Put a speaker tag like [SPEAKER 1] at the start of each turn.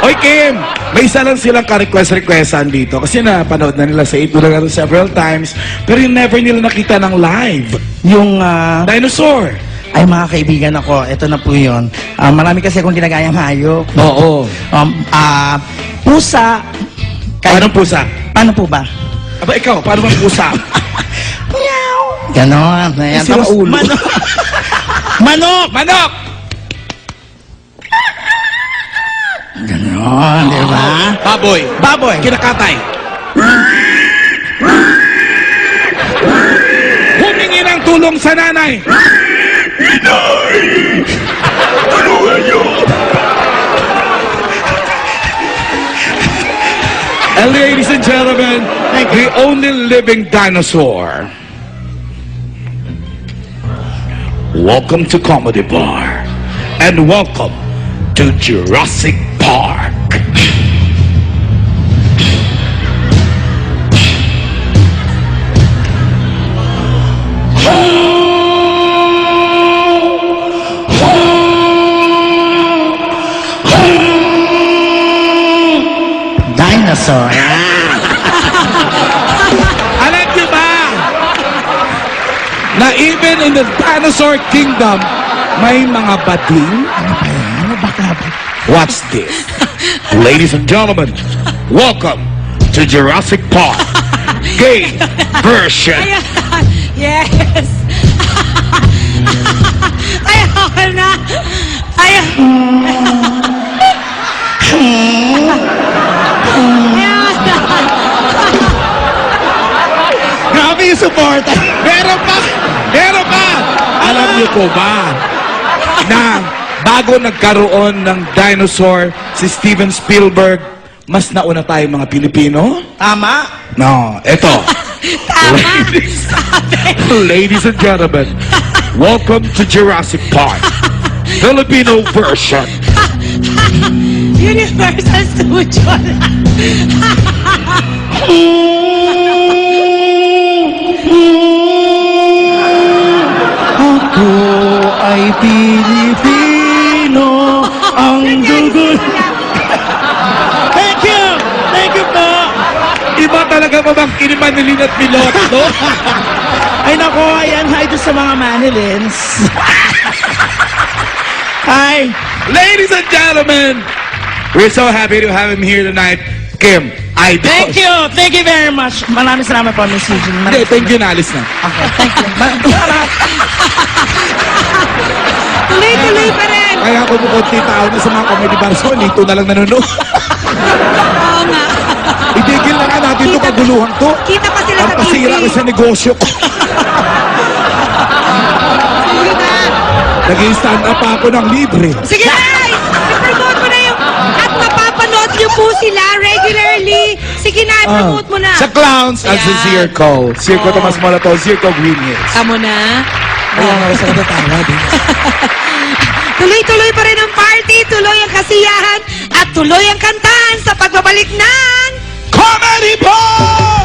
[SPEAKER 1] Oy, Kim! May isa lang silang ka-request-requestan dito. Kasi napanood na nila sa Itbulaga several times. Pero yung never nila nakita ng live.
[SPEAKER 2] Yung,
[SPEAKER 1] Dinosaur!
[SPEAKER 2] ay mga kaibigan ako, ito na po yun. Marami kasi akong ginagayang hayop.
[SPEAKER 1] Oo.
[SPEAKER 2] Pusa.
[SPEAKER 1] Paano pusa?
[SPEAKER 2] Paano po ba?
[SPEAKER 1] Aba, ikaw, paano bang pusa?
[SPEAKER 2] Ganon. Ayan.
[SPEAKER 1] Sira
[SPEAKER 2] Tapos,
[SPEAKER 1] ulo.
[SPEAKER 2] manok. Manok!
[SPEAKER 1] Manok!
[SPEAKER 2] Ganon, di ba?
[SPEAKER 1] Baboy.
[SPEAKER 2] Baboy.
[SPEAKER 1] Kinakatay. Humingi ng tulong sa nanay. Inay! Tulungan niyo! And ladies and gentlemen, the only living dinosaur. Welcome to Comedy Bar. And welcome to Jurassic Park.
[SPEAKER 2] Dinosaur.
[SPEAKER 1] Alam niyo ba na even in the dinosaur kingdom, may mga bading?
[SPEAKER 2] Ano ba ka?
[SPEAKER 1] Watch this. Ladies and gentlemen, welcome to Jurassic Park. Gay version.
[SPEAKER 3] Yes! Ay, ako na! Ay,
[SPEAKER 2] Grabe yung support.
[SPEAKER 1] Meron pa! Meron pa! Alam niyo po ba na bago nagkaroon ng dinosaur si Steven Spielberg, mas nauna tayong mga Pilipino?
[SPEAKER 2] Tama.
[SPEAKER 1] No, eto.
[SPEAKER 3] tama!
[SPEAKER 1] Ladies and gentlemen, welcome to Jurassic Park. Filipino version.
[SPEAKER 3] Universal Studio
[SPEAKER 2] Ako ay Pilipino, ang dugo. Thank you! Thank you po!
[SPEAKER 1] Iba talaga pa bang kinimanilin at pilot, no?
[SPEAKER 2] Ay nako, ayan, hi doon sa mga manilins. Hi!
[SPEAKER 1] Ladies and gentlemen, we're so happy to have him here tonight. Kim, I
[SPEAKER 2] Thank you! Thank you very much. Maraming salamat po, Miss Eugene.
[SPEAKER 1] Hindi, thank you, naalis na.
[SPEAKER 2] Okay, thank you.
[SPEAKER 3] Tuloy-tuloy pa rin!
[SPEAKER 1] Kaya kung konti tao na sa mga comedy bars ko, dito na lang nanonood.
[SPEAKER 3] Oo nga.
[SPEAKER 1] Itigil na nga natin ito kaguluhan to.
[SPEAKER 3] Kita pa sila
[SPEAKER 1] Ang
[SPEAKER 3] sa
[SPEAKER 1] pasira
[SPEAKER 3] TV.
[SPEAKER 1] ka sa negosyo ko.
[SPEAKER 3] Sige na!
[SPEAKER 1] Nag-i-stand up ako ng libre.
[SPEAKER 3] Sige na! I-promote mo na yung... At mapapanood niyo po sila regularly. Sige na, i-promote mo na.
[SPEAKER 1] Sa Clowns at sa
[SPEAKER 3] Ayan.
[SPEAKER 1] Circo. Circo Tomas Molato, Circo Green Hills.
[SPEAKER 3] Kamo na.
[SPEAKER 1] Kaya nga sa natatawad eh.
[SPEAKER 3] Tuloy-tuloy pa rin ang party, tuloy ang kasiyahan, at tuloy ang kantahan sa pagbabalik ng...
[SPEAKER 1] Comedy Bar!